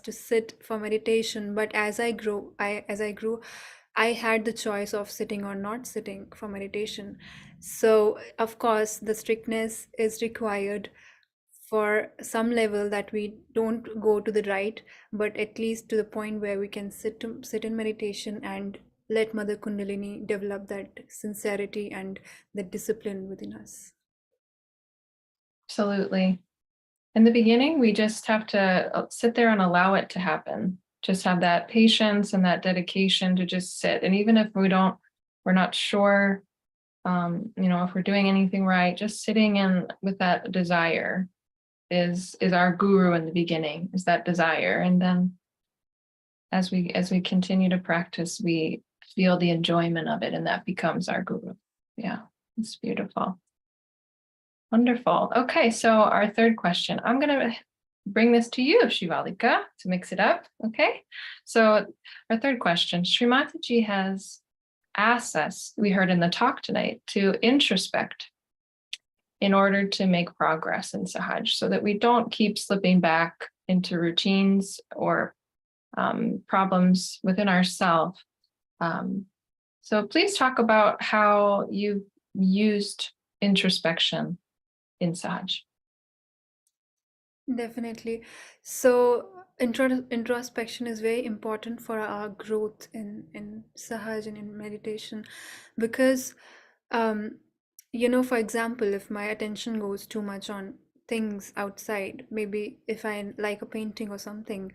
to sit for meditation. But as I grew, I had the choice of sitting or not sitting for meditation. So of course, the strictness is required for some level, that we don't go to the right, but at least to the point where we can sit in meditation and let Mother Kundalini develop that sincerity and the discipline within us. Absolutely. In the beginning, we just have to sit there and allow it to happen. Just have that patience and that dedication to just sit. And even if we're not sure, if we're doing anything right, just sitting in with that desire is our guru in the beginning, is that desire. And then as we continue to practice, we feel the enjoyment of it, and that becomes our guru. Yeah, it's beautiful. Wonderful. Okay, so our third question. I'm going to bring this to you, Shivalika, to mix it up. Okay, so our third question. Shri Mataji has asked us, we heard in the talk tonight, to introspect in order to make progress in Sahaj, so that we don't keep slipping back into routines or problems within ourselves. So please talk about how you used introspection in Sahaj. Definitely. So introspection is very important for our growth in Sahaja in meditation, because for example, if my attention goes too much on things outside, maybe if I like a painting or something,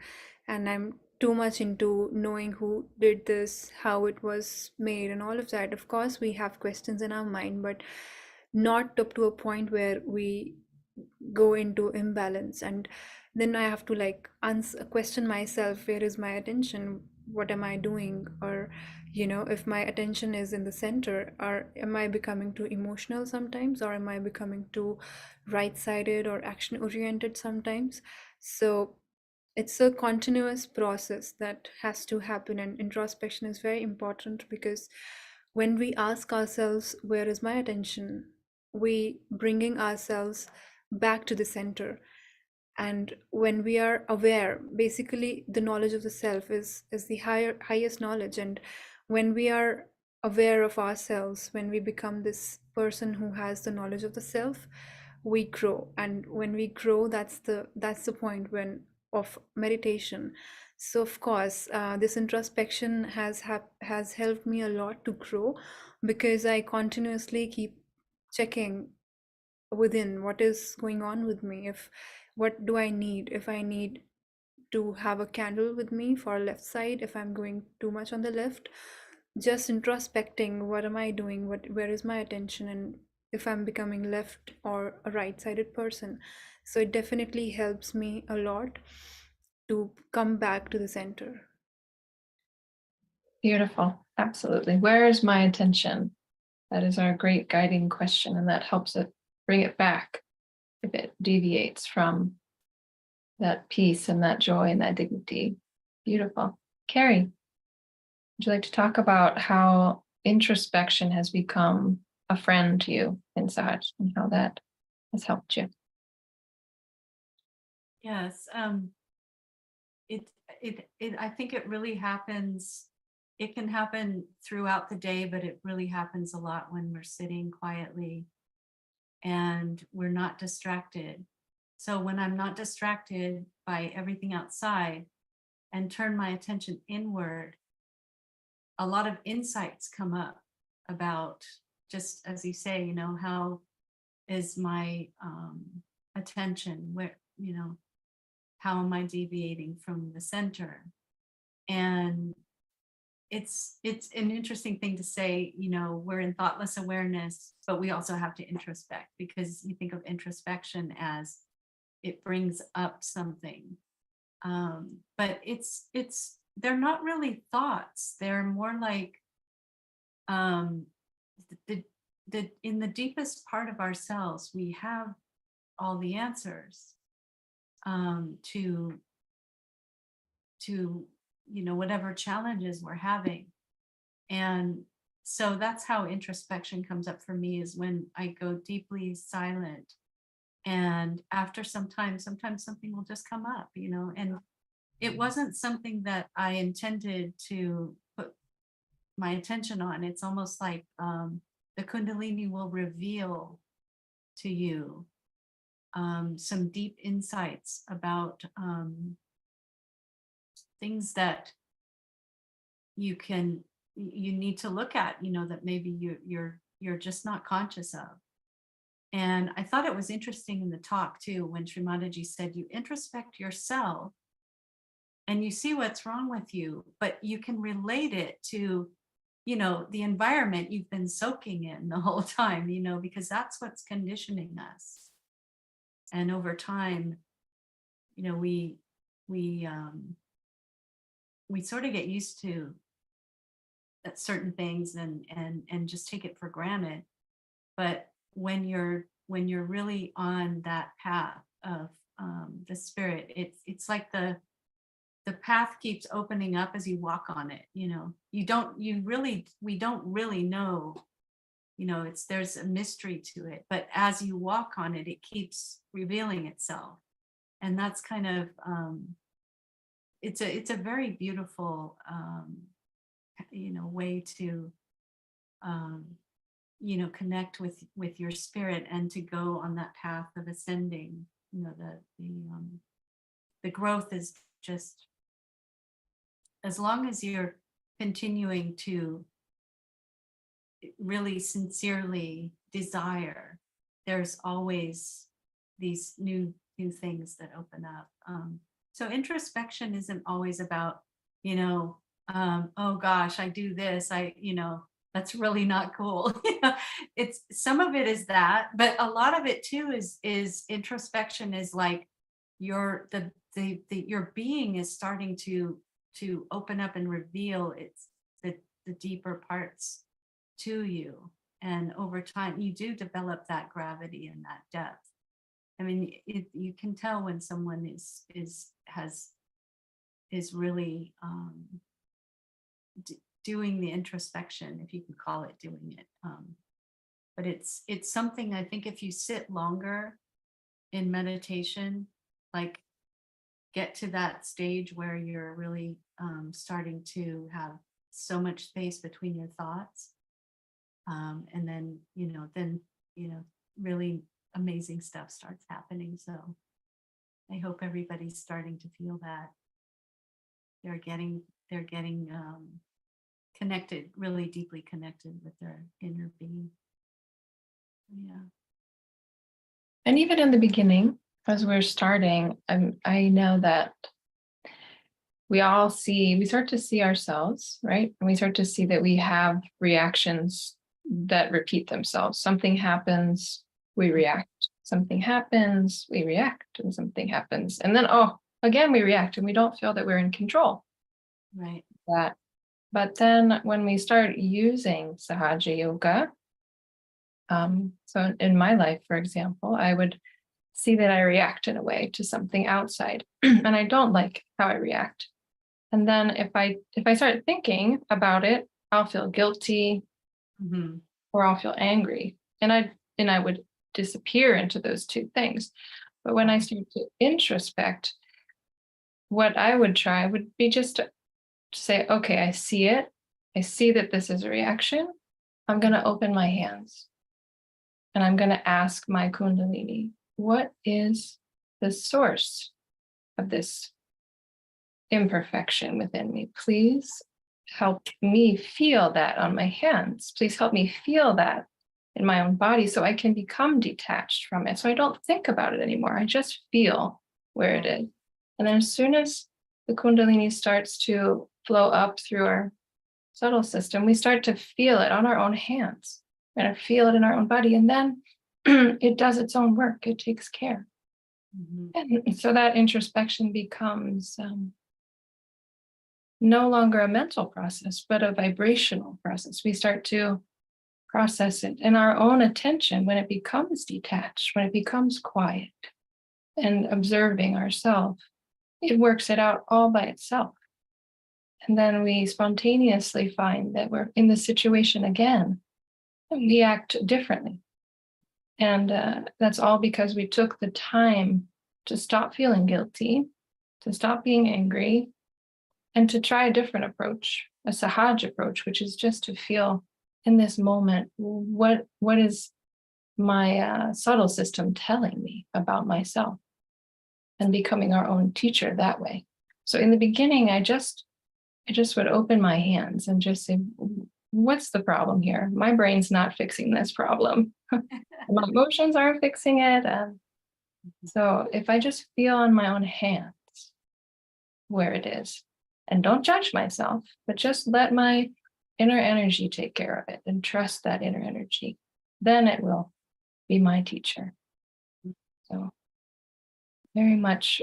and I'm too much into knowing who did this, how it was made, and all of that, of course, we have questions in our mind, but not up to a point where we go into imbalance. And then I have to like question myself, where is my attention, what am I doing? Or if my attention is in the center, or am I becoming too emotional sometimes, or am I becoming too right-sided or action oriented sometimes? So it's a continuous process that has to happen, and introspection is very important, because when we ask ourselves, where is my attention, we bringing ourselves back to the center. And when we are aware, basically the knowledge of the self is the highest knowledge. And when we are aware of ourselves, when we become this person who has the knowledge of the self, we grow. And when we grow, that's the point when of meditation. So of course, this introspection has helped me a lot to grow, because I continuously keep checking within what is going on with me. If what do I need, if I need to have a candle with me for left side, if I'm going too much on the left, just introspecting, what am I doing, where is my attention, and if I'm becoming left or a right-sided person. So it definitely helps me a lot to come back to the center. Beautiful. Absolutely. Where is my attention? That is our great guiding question, and that helps it bring it back if it deviates from that peace and that joy and that dignity. Beautiful. Kerry, would you like to talk about how introspection has become a friend to you in Sahaj, and how that has helped you? Yes. I think it really happens. It can happen throughout the day, but it really happens a lot when we're sitting quietly and we're not distracted. So when I'm not distracted by everything outside and turn my attention inward, a lot of insights come up about, just as you say, how is my attention, where, how am I deviating from the center? And it's an interesting thing to say, we're in thoughtless awareness, but we also have to introspect, because you think of introspection as it brings up something. But they're not really thoughts. They're more like in the deepest part of ourselves, we have all the answers to whatever challenges we're having. And so that's how introspection comes up for me, is when I go deeply silent, and after some time, sometimes something will just come up, and it wasn't something that I intended to put my attention on. It's almost like the Kundalini will reveal to you some deep insights about things that you need to look at, that maybe you're just not conscious of. And I thought it was interesting in the talk too, when Shri Mataji said, you introspect yourself and you see what's wrong with you, but you can relate it to, the environment you've been soaking in the whole time, because that's what's conditioning us. And over time, we sort of get used to certain things and just take it for granted. But when you're really on that path of the spirit, it's like the path keeps opening up as you walk on it. We don't really know, there's a mystery to it, but as you walk on it, it keeps revealing itself. And that's kind of it's a very beautiful way to connect with your spirit, and to go on that path of ascending. The growth is just, as long as you're continuing to really sincerely desire, there's always these new things that open up. So introspection isn't always about, oh gosh, I do this, that's really not cool. It's some of it is that, but a lot of it too is introspection is like your your being is starting to open up and reveal its the deeper parts to you, and over time you do develop that gravity and that depth. I mean, you can tell when someone is really doing the introspection, if you can call it doing it. But it's something, I think, if you sit longer in meditation, like get to that stage where you're really starting to have so much space between your thoughts, and then really amazing stuff starts happening. So I hope everybody's starting to feel that they're getting connected, really deeply connected with their inner being. Yeah. And even in the beginning, as we're starting, I know that we start to see ourselves, right? And we start to see that we have reactions that repeat themselves. Something happens, we react. Something happens, we react, and something happens. And then, again, we react, and we don't feel that we're in control. Right. But then when we start using Sahaja Yoga, so in my life, for example, I would see that I react in a way to something outside, and I don't like how I react. And then if I start thinking about it, I'll feel guilty, Mm-hmm. or I'll feel angry, and I would disappear into those two things. But when I start to introspect, what I would try would be just to say, okay, I see it. I see that this is a reaction. I'm going to open my hands, and I'm going to ask my Kundalini, what is the source of this imperfection within me? Please help me feel that on my hands. Please help me feel that in my own body so I can become detached from it. So I don't think about it anymore. I just feel where it is. And then as soon as the Kundalini starts to flow up through our subtle system, we start to feel it on our own hands and feel it in our own body. And then it does its own work. It takes care. Mm-hmm. And so that introspection becomes no longer a mental process, but a vibrational process. We start to process it in our own attention when it becomes detached, when it becomes quiet and observing ourselves. It works it out all by itself. And then we spontaneously find that we're in the situation again, and we act differently. And that's all because we took the time to stop feeling guilty, to stop being angry, and to try a different approach, a Sahaja approach, which is just to feel in this moment, what is my subtle system telling me about myself, and becoming our own teacher that way. So in the beginning, I just would open my hands and just say, what's the problem here? My brain's not fixing this problem. My emotions aren't fixing it. And so if I just feel on my own hands where it is, and don't judge myself, but just let my inner energy take care of it and trust that inner energy, then it will be my teacher. So very much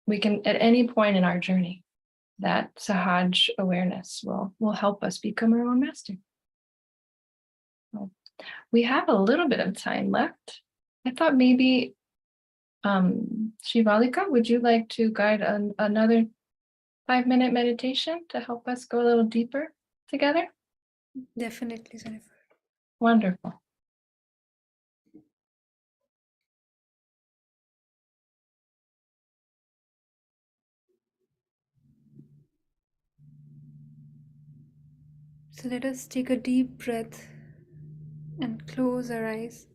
we can, at any point in our journey, that Sahaj awareness will help us become our own master. So we have a little bit of time left. I thought maybe Shivalika, would you like to guide another 5-minute meditation to help us go a little deeper together? Definitely, Jennifer. Wonderful. So let us take a deep breath and close our eyes.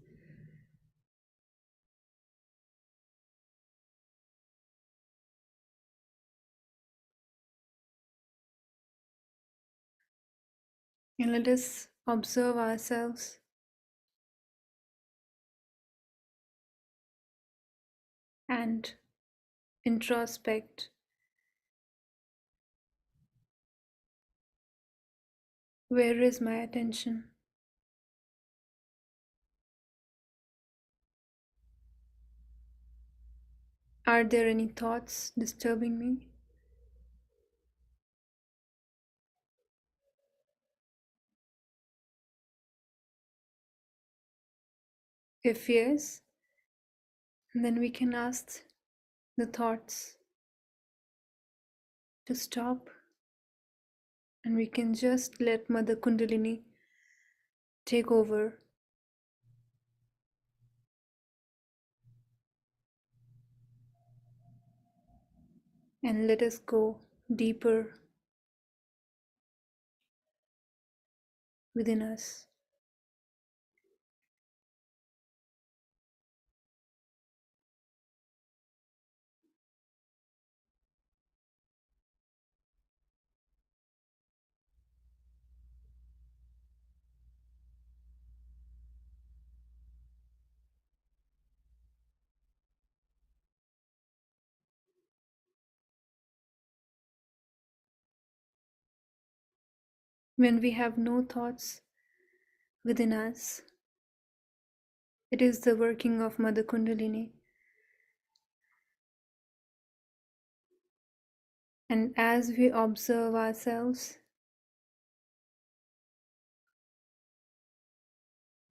And let us observe ourselves and introspect. Where is my attention? Are there any thoughts disturbing me? If yes, then we can ask the thoughts to stop, and we can just let Mother Kundalini take over. And let us go deeper within us. When we have no thoughts within us, it is the working of Mother Kundalini. And as we observe ourselves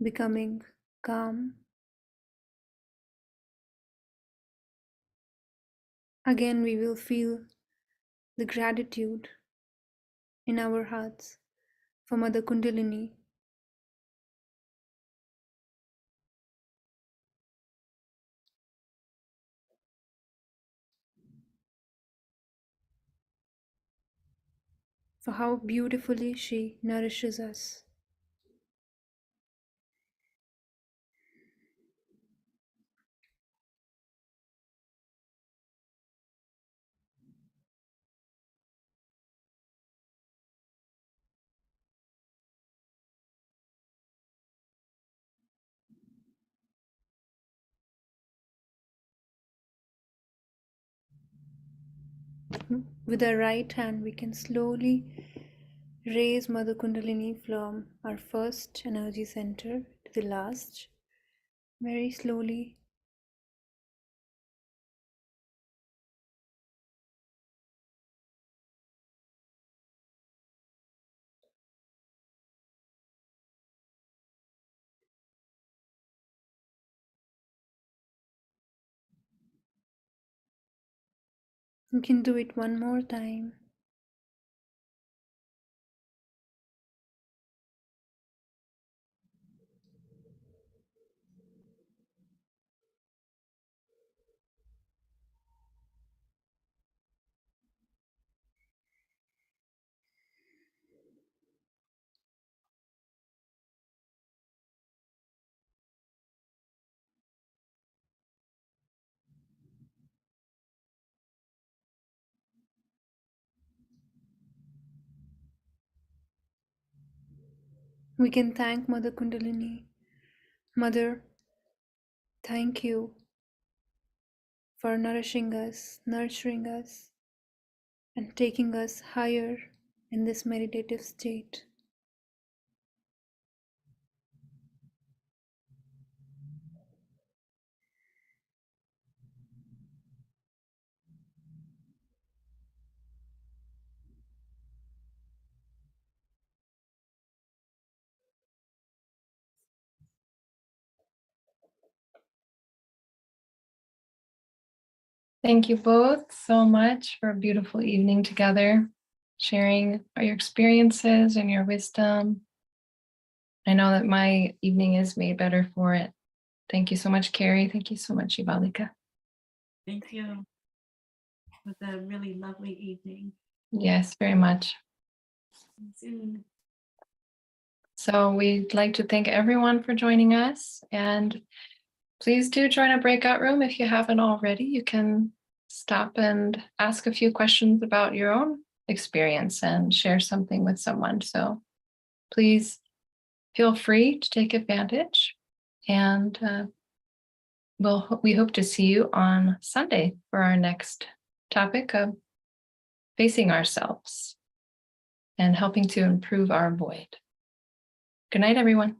becoming calm, again we will feel the gratitude in our hearts for Mother Kundalini, for how beautifully she nourishes us. With our right hand, we can slowly raise Mother Kundalini from our first energy center to the last, very slowly. You can do it one more time. We can thank Mother Kundalini. Mother, thank you for nourishing us, nurturing us, and taking us higher in this meditative state. Thank you both so much for a beautiful evening together, sharing your experiences and your wisdom. I know that my evening is made better for it. Thank you so much, Kerry. Thank you so much, Shivalika. Thank you. It was a really lovely evening. Yes, very much. Soon. So we'd like to thank everyone for joining us, and please do join a breakout room if you haven't already. You can stop and ask a few questions about your own experience and share something with someone. So Please feel free to take advantage, and we hope to see you on Sunday for our next topic of facing ourselves and helping to improve our void. Good night, everyone.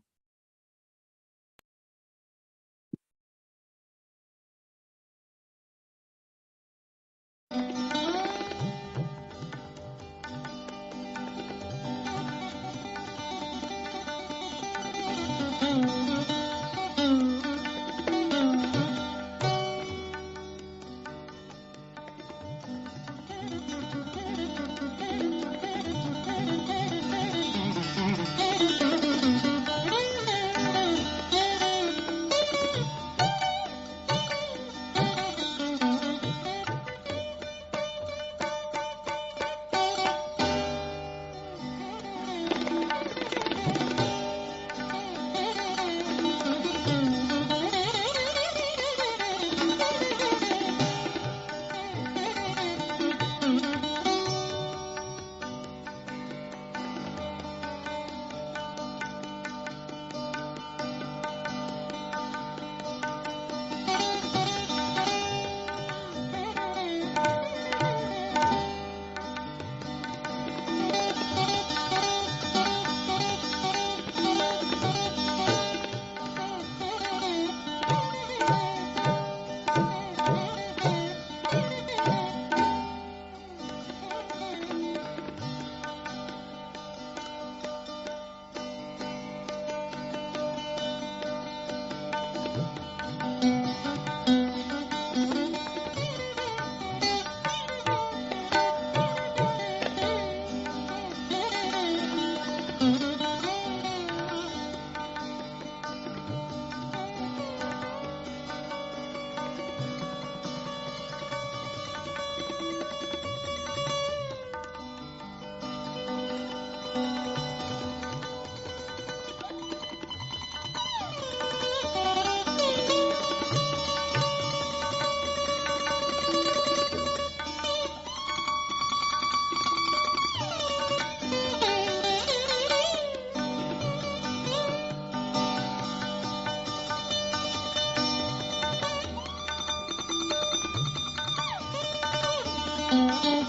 Thank you.